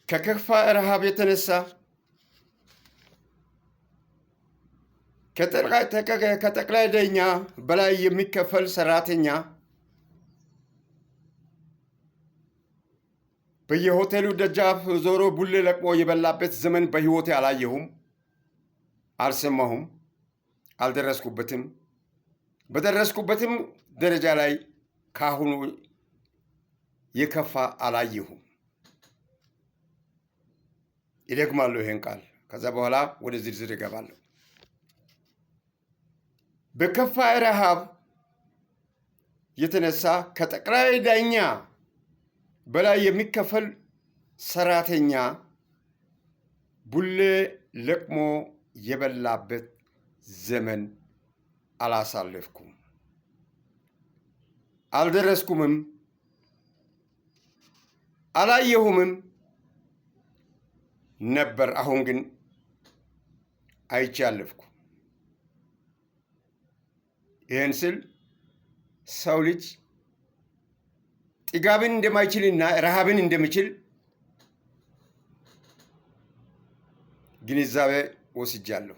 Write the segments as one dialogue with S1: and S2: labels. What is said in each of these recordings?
S1: ከከፋ ረሃብ የተነሳ ከጠቅላይ ዳኛ በላይ የሚከፈል ሰራተኛ በየሆቴሉ ደጃፍ ዞሮ ቡሌ ለቅሞ የበላበት ዘመን በሕይወቴ አላየሁም፣ አልሰማሁም፣ አልደረስኩበትም። በደረስኩበትም ደረጃ ላይ ካሁኑ የከፋ አላየሁም። ይደግማለሁ ይሄን ቃል፣ ከዛ በኋላ ወደ ዝርዝር እገባለሁ። በከፋ ረሃብ የተነሳ ከጠቅላይ ዳኛ በላይ የሚከፈል ሰራተኛ ቡሌ ለቅሞ የበላበት ዘመን አላሳለፍኩም፣ አልደረስኩምም፣ አላየሁምም ነበር። አሁን ግን አይቼ አለፍኩ። ይህን ስል ሰው ልጅ ጥጋብን እንደማይችልና ረሃብን እንደሚችል ግንዛቤ ወስጃለሁ።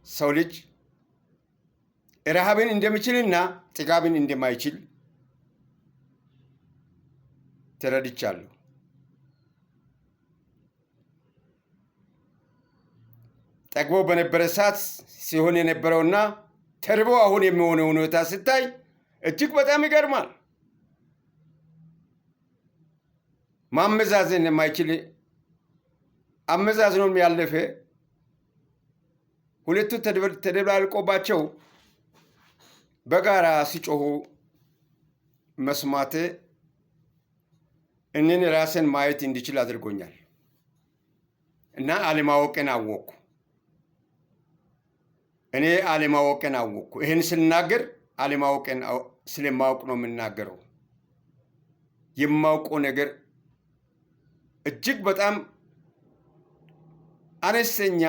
S1: ሰው ልጅ ረሃብን እንደሚችልና ጥጋብን እንደማይችል ተረድቻለሁ። ጠግቦ በነበረ ሰዓት ሲሆን የነበረውና ተርቦ አሁን የሚሆነው ሁኔታ ስታይ እጅግ በጣም ይገርማል። ማመዛዘን የማይችል አመዛዝኖም ያለፈ ሁለቱ ተደባልቆባቸው በጋራ ሲጮሁ መስማቴ እኔን ራሴን ማየት እንዲችል አድርጎኛል እና አለማወቅን አወቅኩ። እኔ አለማወቅን አወቅኩ። ይህን ስናገር አለማወቅን ስለማወቅ ነው የምናገረው። የማውቀው ነገር እጅግ በጣም አነስተኛ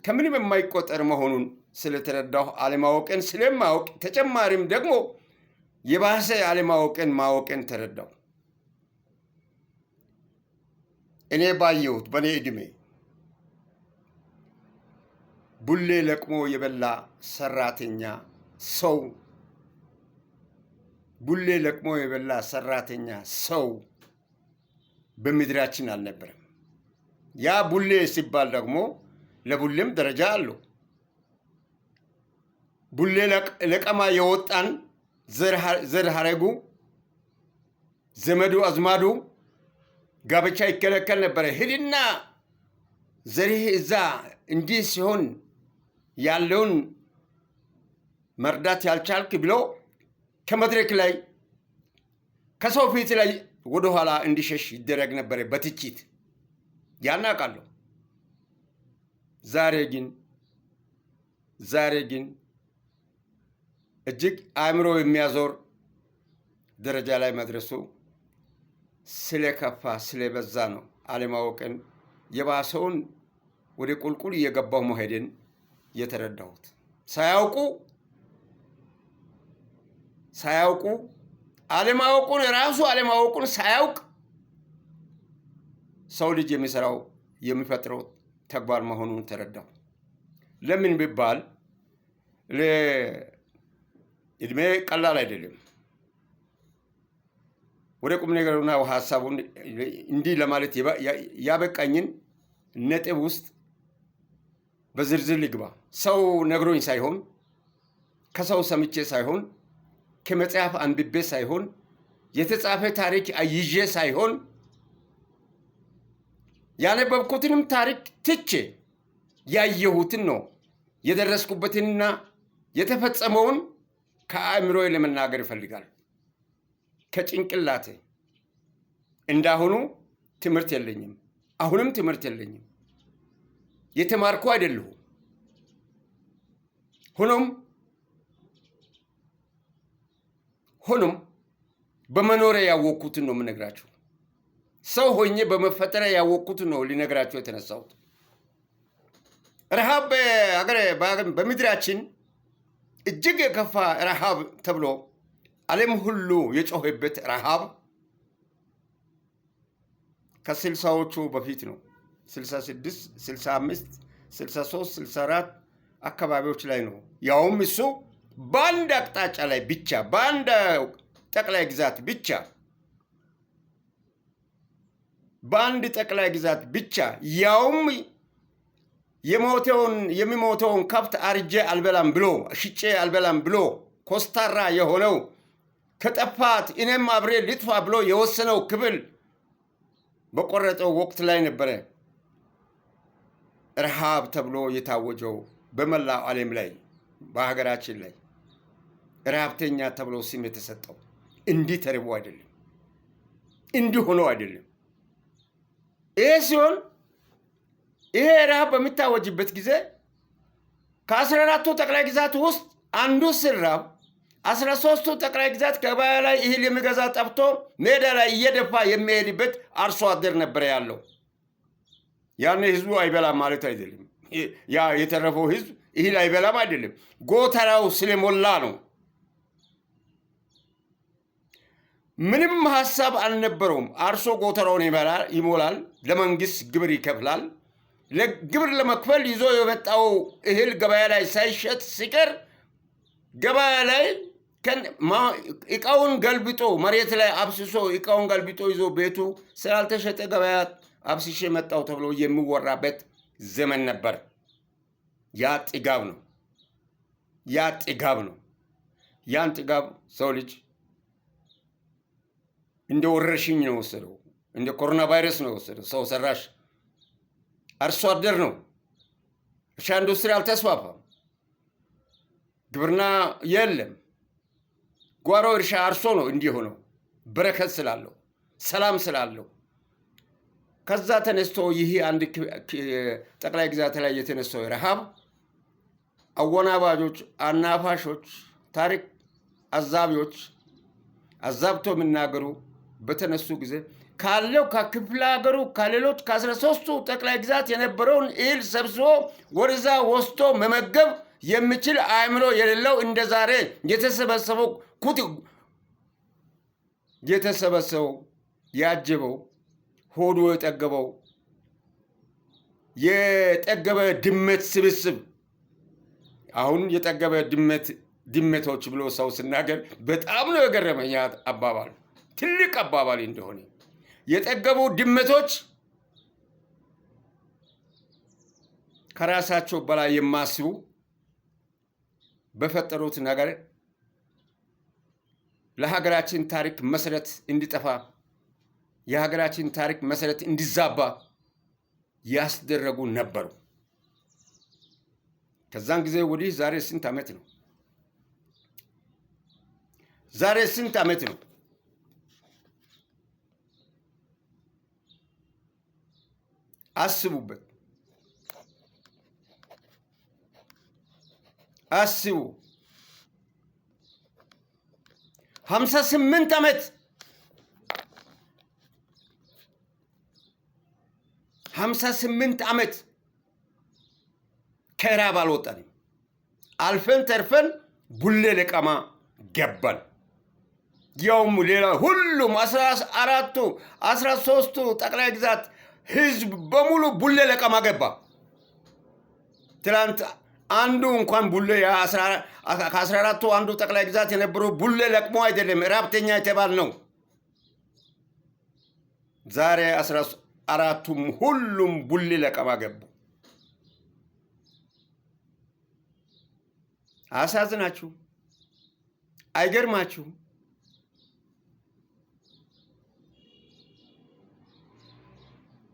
S1: ከምንም የማይቆጠር መሆኑን ስለተረዳሁ አለማወቅን ስለማወቅ ተጨማሪም ደግሞ የባሰ አለማወቅን ማወቅን ተረዳሁ። እኔ ባየሁት በእኔ ዕድሜ ቡሌ ለቅሞ የበላ ሰራተኛ ሰው ቡሌ ለቅሞ የበላ ሰራተኛ ሰው በምድራችን አልነበረም። ያ ቡሌ ሲባል ደግሞ ለቡሌም ደረጃ አለው። ቡሌ ለቀማ የወጣን ዘር ሀረጉ ዘመዱ አዝማዱ ጋብቻ ይከለከል ነበረ። ሂድና ዘርህ እዛ እንዲህ ሲሆን ያለውን መርዳት ያልቻልክ ብሎ ከመድረክ ላይ ከሰው ፊት ላይ ወደኋላ እንዲሸሽ ይደረግ ነበረ በትችት። ያናቃለሁ። ዛሬ ግን እጅግ አእምሮ የሚያዞር ደረጃ ላይ መድረሱ ስለከፋ ስለበዛ ነው አለማወቅን የባሰውን ወደ ቁልቁል እየገባው መሄድን የተረዳሁት። ሳያውቁ አለማወቁን ራሱ አለማወቁን ሳያውቅ ሰው ልጅ የሚሰራው የሚፈጥረው ተግባር መሆኑን ተረዳሁ። ለምን ቢባል እድሜ ቀላል አይደለም። ወደ ቁም ነገሩና ሀሳቡን እንዲህ ለማለት ያበቃኝን ነጥብ ውስጥ በዝርዝር ልግባ። ሰው ነግሮኝ ሳይሆን ከሰው ሰምቼ ሳይሆን ከመጽሐፍ አንብቤ ሳይሆን የተጻፈ ታሪክ አይዤ ሳይሆን ያነበብኩትንም ታሪክ ትቼ ያየሁትን ነው የደረስኩበትንና የተፈጸመውን ከአእምሮዬ ለመናገር ይፈልጋል። ከጭንቅላቴ እንዳሁኑ ትምህርት የለኝም። አሁንም ትምህርት የለኝም። የተማርኩ አይደለሁም። ሆኖም በመኖሬ ያወቅኩትን ነው የምነግራችሁ። ሰው ሆኜ በመፈጠረ ያወቅኩትን ነው ሊነግራችሁ የተነሳሁት። ረሃብ በምድራችን እጅግ የከፋ ረሃብ ተብሎ ዓለም ሁሉ የጮኸበት ረሃብ ከ60ዎቹ በፊት ነው። 66 65 63 64 አካባቢዎች ላይ ነው። ያውም እሱ በአንድ አቅጣጫ ላይ ብቻ በአንድ ጠቅላይ ግዛት ብቻ በአንድ ጠቅላይ ግዛት ብቻ ያውም የሚሞተውን ከብት አርጄ አልበላም ብሎ ሽጬ አልበላም ብሎ ኮስታራ የሆነው ከጠፋት እኔም አብሬ ልጥፋ ብሎ የወሰነው ክፍል በቆረጠው ወቅት ላይ ነበረ ረሃብ ተብሎ የታወጀው በመላው ዓለም ላይ በሀገራችን ላይ ረሃብተኛ ተብሎ ስም የተሰጠው። እንዲህ ተርቦ አይደለም፣ እንዲህ ሆኖ አይደለም። ይሄ ሲሆን ይሄ ረሃብ በሚታወጅበት ጊዜ ከ14ቱ ጠቅላይ ግዛት ውስጥ አንዱ ሲራብ 13ቱ ጠቅላይ ግዛት ገበያ ላይ እህል የሚገዛ ጠፍቶ ሜዳ ላይ እየደፋ የሚሄድበት አርሶ አደር ነበረ ያለው። ያኔ ህዝቡ አይበላም ማለት አይደለም። ያ የተረፈው ህዝብ እህል አይበላም አይደለም፣ ጎተራው ስለሞላ ነው። ምንም ሀሳብ አልነበረውም። አርሶ ጎተራውን ይሞላል፣ ለመንግስት ግብር ይከፍላል። ግብር ለመክፈል ይዞ የመጣው እህል ገበያ ላይ ሳይሸጥ ሲቀር ገበያ ላይ እቃውን ገልብጦ መሬት ላይ አብስሶ እቃውን ገልብጦ ይዞ ቤቱ ስላልተሸጠ ገበያ አብስሼ መጣው ተብሎ የሚወራበት ዘመን ነበር። ያ ጥጋብ ነው። ያ ጥጋብ ነው። ያን ጥጋብ ሰው ልጅ እንደ ወረርሽኝ ነው ወሰደው። እንደ ኮሮና ቫይረስ ነው ወሰደው። ሰው ሰራሽ አርሶ አደር ነው። እርሻ ኢንዱስትሪ አልተስፋፋም። ግብርና የለም። ጓሮ እርሻ አርሶ ነው እንዲህ ሆነው፣ በረከት ስላለው ሰላም ስላለው። ከዛ ተነስቶ ይህ አንድ ጠቅላይ ግዛት ላይ የተነሳው ረሃብ አወናባጆች፣ አናፋሾች፣ ታሪክ አዛቢዎች አዛብቶ የሚናገሩ በተነሱ ጊዜ ካለው ከክፍለ ሀገሩ ከሌሎች ከ13ቱ ጠቅላይ ግዛት የነበረውን እህል ሰብስቦ ወደዛ ወስዶ መመገብ የሚችል አእምሮ የሌለው እንደ ዛሬ የተሰበሰበው ያጀበው ሆዱ የጠገበ ድመት ስብስብ። አሁን የጠገበ ድመቶች ብሎ ሰው ሲናገር በጣም ነው የገረመኝ አባባል፣ ትልቅ አባባል እንደሆነ። የጠገቡ ድመቶች ከራሳቸው በላይ የማስቡ በፈጠሩት ነገር ለሀገራችን ታሪክ መሰረት እንዲጠፋ የሀገራችን ታሪክ መሰረት እንዲዛባ ያስደረጉ ነበሩ። ከዛን ጊዜ ወዲህ ዛሬ ስንት ዓመት ነው? ዛሬ ስንት ዓመት ነው? አስቡበት፣ አስቡ። 58 ዓመት 58 ዓመት ከራብ አልወጣንም። አልፈን ተርፈን ቡሌ ለቀማ ገባን። ያውም ሌላ ሁሉም 13ቱ ጠቅላይ ግዛት ህዝብ በሙሉ ቡሌ ለቀማ ገባ። ትናንት አንዱ እንኳን ቡሌ ከ14ቱ አንዱ ጠቅላይ ግዛት የነበሩ ቡሌ ለቅሞ አይደለም ራብተኛ የተባል ነው። ዛሬ 14ቱም ሁሉም ቡሌ ለቀማ ገቡ። አሳዝናችሁ አይገርማችሁ?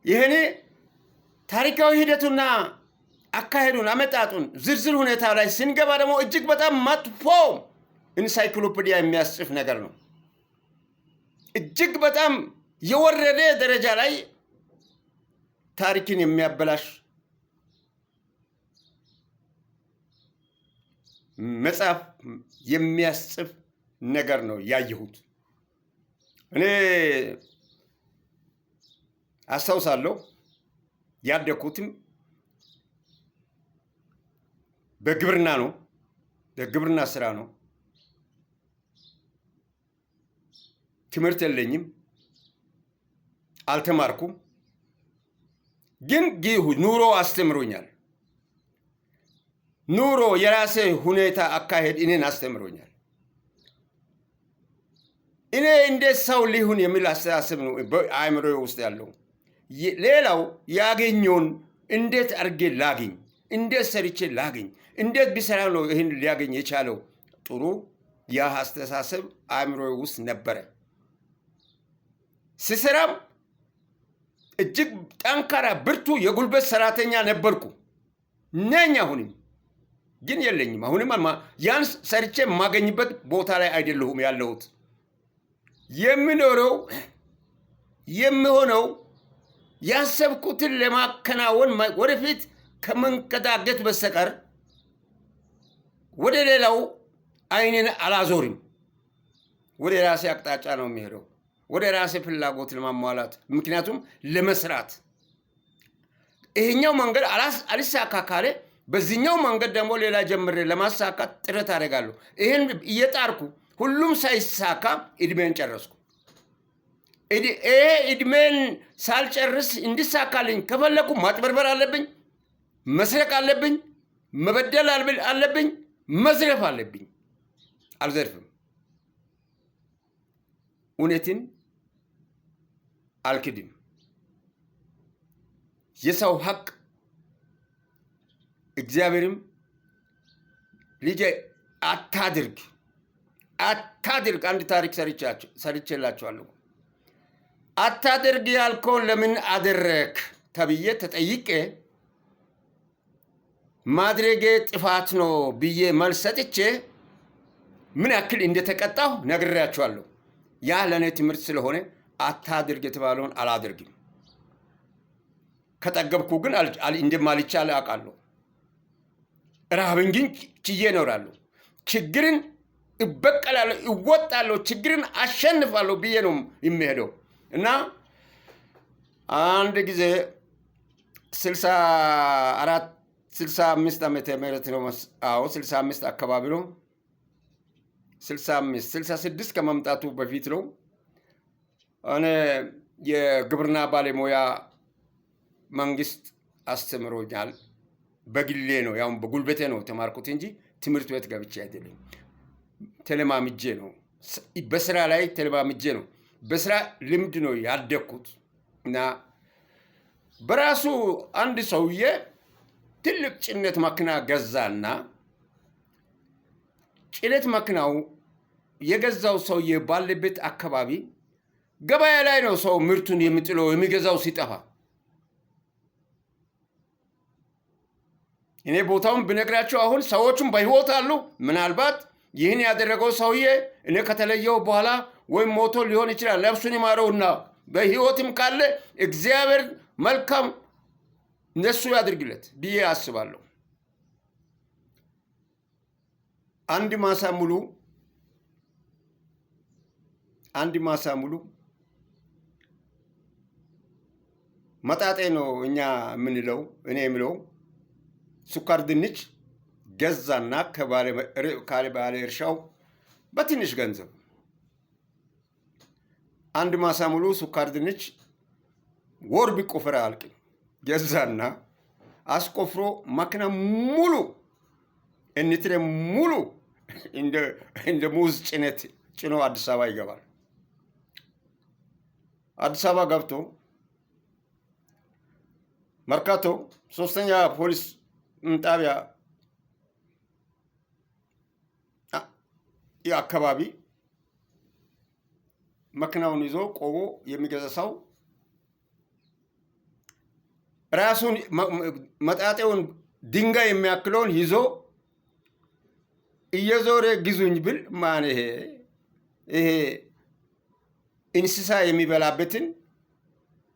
S1: ይሄኔ ታሪካዊ ሂደቱና አካሄዱን አመጣጡን ዝርዝር ሁኔታ ላይ ስንገባ ደግሞ እጅግ በጣም መጥፎ ኢንሳይክሎፒዲያ የሚያስጽፍ ነገር ነው። እጅግ በጣም የወረደ ደረጃ ላይ ታሪክን የሚያበላሽ መጽሐፍ የሚያስጽፍ ነገር ነው ያየሁት። እኔ አስታውሳለሁ ያደኩትም በግብርና ነው፣ በግብርና ስራ ነው። ትምህርት የለኝም፣ አልተማርኩም። ግን ኑሮ አስተምሮኛል። ኑሮ የራሴ ሁኔታ አካሄድ እኔን አስተምሮኛል። እኔ እንዴት ሰው ሊሆን የሚል አስተሳሰብ ነው በአእምሮዬ ውስጥ ያለው። ሌላው ያገኘውን እንዴት አድርጌ ላግኝ፣ እንዴት ሰርቼ ላግኝ፣ እንዴት ቢሰራ ነው ይህን ሊያገኝ የቻለው? ጥሩ ያ አስተሳሰብ አእምሮዬ ውስጥ ነበረ። ስሰራም እጅግ ጠንካራ ብርቱ የጉልበት ሰራተኛ ነበርኩ ነኝ። አሁንም ግን የለኝም። አሁንም ያን ሰርቼ የማገኝበት ቦታ ላይ አይደለሁም ያለሁት። የምኖረው የሚሆነው ያሰብኩትን ለማከናወን ወደፊት ከመንቀዳገት በስተቀር ወደ ሌላው አይኔን አላዞርም። ወደ ራሴ አቅጣጫ ነው የሚሄደው፣ ወደ ራሴ ፍላጎት ለማሟላት። ምክንያቱም ለመስራት ይሄኛው መንገድ አልሳካ ካለ በዚህኛው መንገድ ደግሞ ሌላ ጀምሬ ለማሳካት ጥረት አደርጋለሁ። ይህን እየጣርኩ ሁሉም ሳይሳካ እድሜን ጨረስኩ። ይሄ እድሜን ሳልጨርስ እንዲሳካልኝ ከፈለኩ ማጭበርበር አለብኝ፣ መስረቅ አለብኝ፣ መበደል አለብኝ፣ መዝረፍ አለብኝ። አልዘርፍም። እውነትን አልክድም። የሰው ሀቅ እግዚአብሔርም ልጄ አታድርግ። አንድ ታሪክ ሰርቼላችኋለሁ። አታድርግ ያልከውን ለምን አደረክ ተብዬ ተጠይቄ ማድረጌ ጥፋት ነው ብዬ መልስ ሰጥቼ ምን ያክል እንደተቀጣሁ ነግሬያችኋለሁ። ያ ለእኔ ትምህርት ስለሆነ አታድርግ የተባለውን አላደርግም። ከጠገብኩ ግን እንደማልቻል አውቃለሁ። ረሃብን ግን ችዬ እኖራለሁ። ችግርን እበቀላለሁ፣ እወጣለሁ፣ ችግርን አሸንፋለሁ ብዬ ነው የሚሄደው እና አንድ ጊዜ 65 ዓመተ ምህረት ነው። አዎ 65 አካባቢ ነው። 66 ከመምጣቱ በፊት ነው። እኔ የግብርና ባለሙያ መንግስት አስተምሮኛል። በግሌ ነው፣ ያው በጉልበቴ ነው ተማርኩት እንጂ ትምህርት ቤት ገብቼ አይደለም። ተለማምጄ ነው፣ በስራ ላይ ተለማምጄ ነው፣ በስራ ልምድ ነው ያደግኩት። እና በራሱ አንድ ሰውዬ ትልቅ ጭነት መኪና ገዛና ጭነት መኪናው የገዛው ሰውዬ ባለበት አካባቢ ገበያ ላይ ነው ሰው ምርቱን የሚጥለው የሚገዛው ሲጠፋ። እኔ ቦታውን ብነግራቸው አሁን ሰዎቹም በህይወት አሉ። ምናልባት ይህን ያደረገው ሰውዬ እኔ ከተለየው በኋላ ወይም ሞቶ ሊሆን ይችላል። ነፍሱን ይማረውና በህይወትም ካለ እግዚአብሔር መልካም ነሱ ያድርግለት ብዬ አስባለሁ። አንድ ማሳ ሙሉ መጣጤ ነው እኛ የምንለው፣ እኔ የምለው ስኳር ድንች ገዛና ከባለ እርሻው በትንሽ ገንዘብ አንድ ማሳ ሙሉ ስኳር ድንች ወር ቢቆፈር አያልቅም። ገዛና አስቆፍሮ መኪና ሙሉ እንትሬ ሙሉ እንደ ሙዝ ጭነት ጭኖ አዲስ አበባ ይገባል። አዲስ አበባ ገብቶ መርካቶ 3ኛ ፖሊስ ጣቢያ አካባቢ መኪናውን ይዞ ቆሞ የሚገዛ ሰው ራሱን መጣጤውን ድንጋይ የሚያክለውን ይዞ እየዞረ ግዙኝ ብል ማን ይሄ እንስሳ የሚበላበትን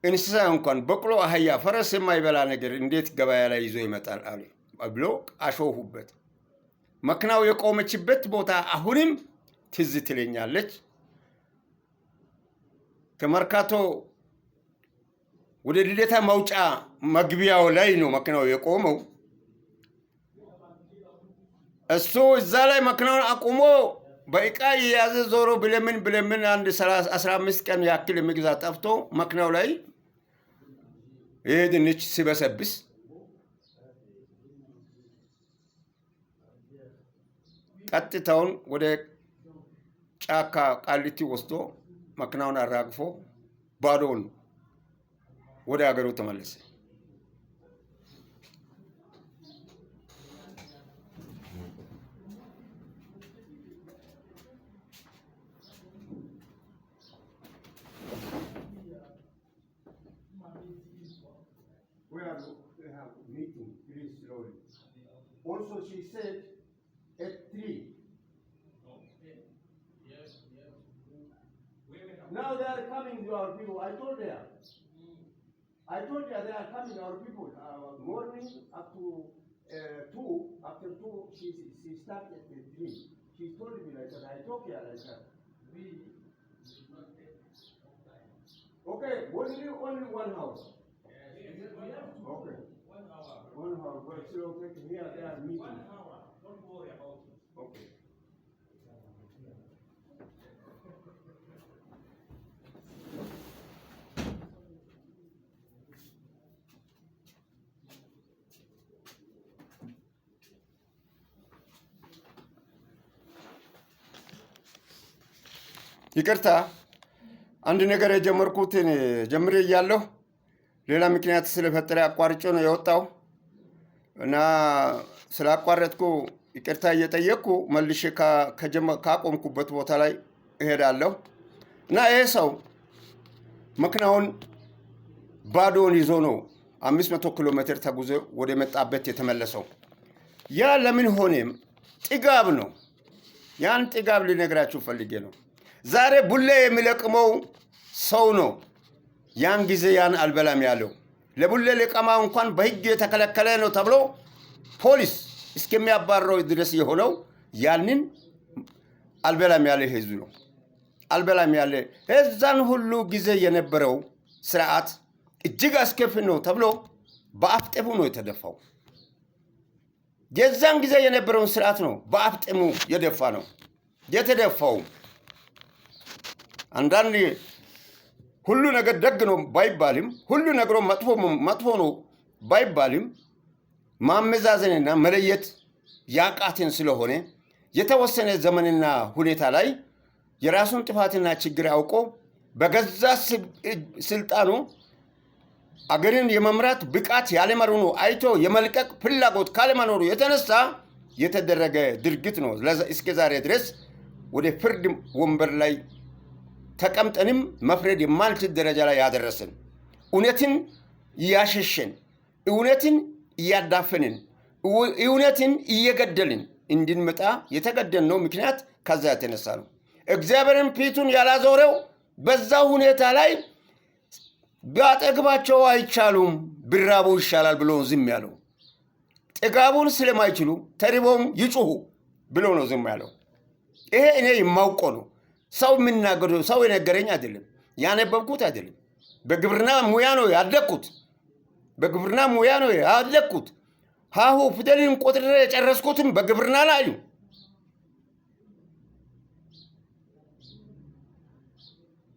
S1: እንስሳ እንኳን በቅሎ፣ አህያ፣ ፈረስ የማይበላ ነገር እንዴት ገበያ ላይ ይዞ ይመጣል አሉ ብሎ አሾፉበት። መኪናው የቆመችበት ቦታ አሁንም ትዝ ትለኛለች። ከመርካቶ ወደ ልደታ መውጫ መግቢያው ላይ ነው መኪናው የቆመው። እሱ እዛ ላይ መኪናውን አቁሞ በእቃ የያዘ ዞሮ ብለምን 15 ቀን ያክል የሚገዛ ጠፍቶ መኪናው ላይ ይሄ ድንች ሲበሰብስ ቀጥታውን ወደ ጫካ ቃሊቲ ወስዶ መኪናውን አራግፎ ባዶውን ወደ ሀገሩ ተመለሰ። Also, she said at 3. Now they are coming to our people. I told her they are coming our people. Morning up to 2. After 2, she started at 3. She told me like that. I told her like that. Okay, only one house. Okay. 1 hour. But still, okay, here they are meeting.
S2: 1 hour. Don't worry about it.
S1: Okay. ይቅርታ አንድ ነገር የጀመርኩትን ጀምሬ እያለሁ ሌላ ምክንያት ስለፈጠረ አቋርጬ ነው የወጣው እና ስላቋረጥኩ ይቅርታ እየጠየቅኩ መልሼ ካቆምኩበት ቦታ ላይ እሄዳለሁ እና ይሄ ሰው መኪናውን ባዶውን ይዞ ነው 500 ኪሎ ሜትር ተጉዞ ወደ መጣበት የተመለሰው። ያ ለምን ሆነም ጥጋብ ነው። ያን ጥጋብ ልነግራችሁ ፈልጌ ነው። ዛሬ ቡሌ የሚለቅመው ሰው ነው ያን ጊዜ ያን አልበላም ያለው። ለቡሌ ለቀማ እንኳን በህግ የተከለከለ ነው ተብሎ ፖሊስ እስከሚያባረው ድረስ የሆነው ያንን አልበላም ያለ ህዝብ ነው። አልበላም ያለ እዛን ሁሉ ጊዜ የነበረው ስርዓት እጅግ አስከፊ ነው ተብሎ በአፍጤሙ ነው የተደፋው። የዛን ጊዜ የነበረውን ስርዓት ነው በአፍጤሙ የደፋ ነው የተደፋው። አንዳንድ ሁሉ ነገር ደግ ነው ባይባልም ሁሉ ነገር መጥፎ ነው ባይባልም ማመዛዘንና መለየት ያቃተን ስለሆነ የተወሰነ ዘመንና ሁኔታ ላይ የራሱን ጥፋትና ችግር አውቆ በገዛ ስልጣኑ አገርን የመምራት ብቃት ያለመኖሩ አይቶ የመልቀቅ ፍላጎት ካለመኖሩ የተነሳ የተደረገ ድርጊት ነው እስከ ዛሬ ድረስ ወደ ፍርድ ወንበር ላይ ተቀምጠንም መፍረድ የማንችል ደረጃ ላይ ያደረሰን። እውነትን እያሸሸን እውነትን እያዳፈንን እውነትን እየገደልን እንድንመጣ የተገደልነው ምክንያት ከዛ የተነሳ ነው። እግዚአብሔርን ፊቱን ያላዞረው በዛ ሁኔታ ላይ ቢያጠግባቸው አይቻሉም ቢራቡ ይሻላል ብሎ ዝም ያለው። ጥጋቡን ስለማይችሉ ተርበውም ይጩሁ ብሎ ነው ዝም ያለው። ይሄ እኔ የማውቀው ነው። ሰው የምናገረው ሰው የነገረኝ አይደለም፣ ያነበብኩት አይደለም። በግብርና ሙያ ነው ያደግኩት። በግብርና ሙያ ነው ያደግኩት። ሃሁ ፊደልን ቆጥሬ የጨረስኩትም በግብርና ላይ ነው።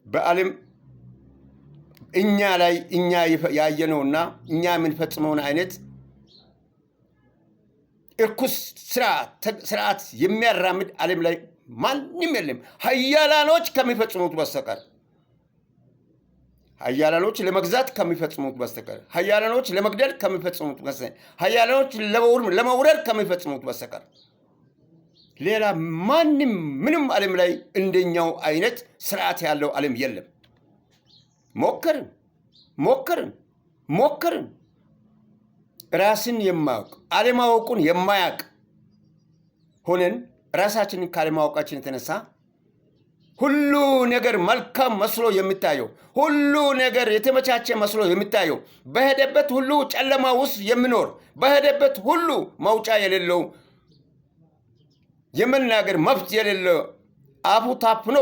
S1: በዓለም እኛ ላይ እኛ ያየነውና እኛ የምንፈጽመውን አይነት እርኩስ ስርዓት የሚያራምድ ዓለም ላይ ማንም የለም ኃያላኖች ከሚፈጽሙት በስተቀር። ኃያላኖች ለመግዛት ከሚፈጽሙት በስተቀር፣ ኃያላኖች ለመግደል ከሚፈጽሙት በስተቀር፣ ኃያላኖች ለመውረድ ከሚፈጽሙት በስተቀር ሌላ ማንም ምንም ዓለም ላይ እንደኛው አይነት ስርዓት ያለው ዓለም የለም። ሞከርን ራስን የማያውቅ አለማወቁን የማያውቅ ሆነን ራሳችንን ካለማወቃችን የተነሳ ሁሉ ነገር መልካም መስሎ የሚታየው ሁሉ ነገር የተመቻቸ መስሎ የሚታየው በሄደበት ሁሉ ጨለማ ውስጥ የሚኖር በሄደበት ሁሉ መውጫ የሌለው የመናገር መብት የሌለው አፉ ታፍኖ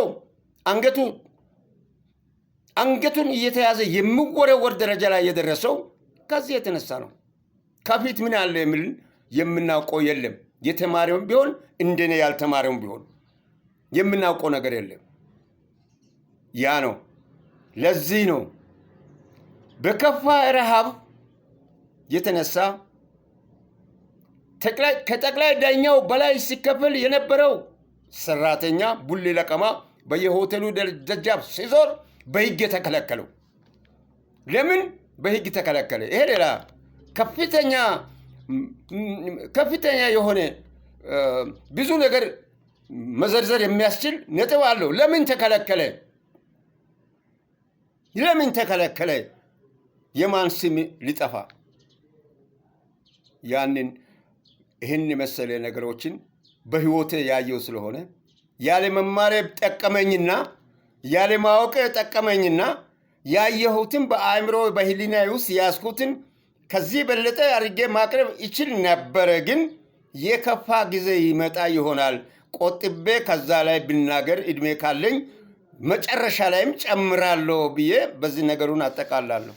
S1: አንገቱን እየተያዘ የሚወረወር ደረጃ ላይ የደረሰው ከዚህ የተነሳ ነው። ከፊት ምን አለ የሚል የምናውቀው የለም። የተማሪውም ቢሆን እንደኔ ያልተማሪውም ቢሆን የምናውቀው ነገር የለም። ያ ነው። ለዚህ ነው በከፋ ረሃብ የተነሳ ከጠቅላይ ዳኛው በላይ ሲከፈል የነበረው ሰራተኛ ቡሌ ለቀማ በየሆቴሉ ደጃፍ ሲዞር በሕግ የተከለከለው ለምን በሕግ ተከለከለ? ይሄ ሌላ ከፍተኛ የሆነ ብዙ ነገር መዘርዘር የሚያስችል ነጥብ አለው። ለምን ተከለከለ? ለምን ተከለከለ? የማን ስም ሊጠፋ? ያንን ይህን የመሰለ ነገሮችን በህይወቴ ያየው ስለሆነ ያለ መማሬ ጠቀመኝና ያለ ማወቅ ጠቀመኝና ያየሁትን በአእምሮ በህሊና ውስጥ ያስኩትን ከዚህ በለጠ አድርጌ ማቅረብ ይችል ነበረ። ግን የከፋ ጊዜ ይመጣ ይሆናል ቆጥቤ ከዛ ላይ ብናገር እድሜ ካለኝ መጨረሻ ላይም ጨምራለሁ ብዬ በዚህ ነገሩን አጠቃላለሁ።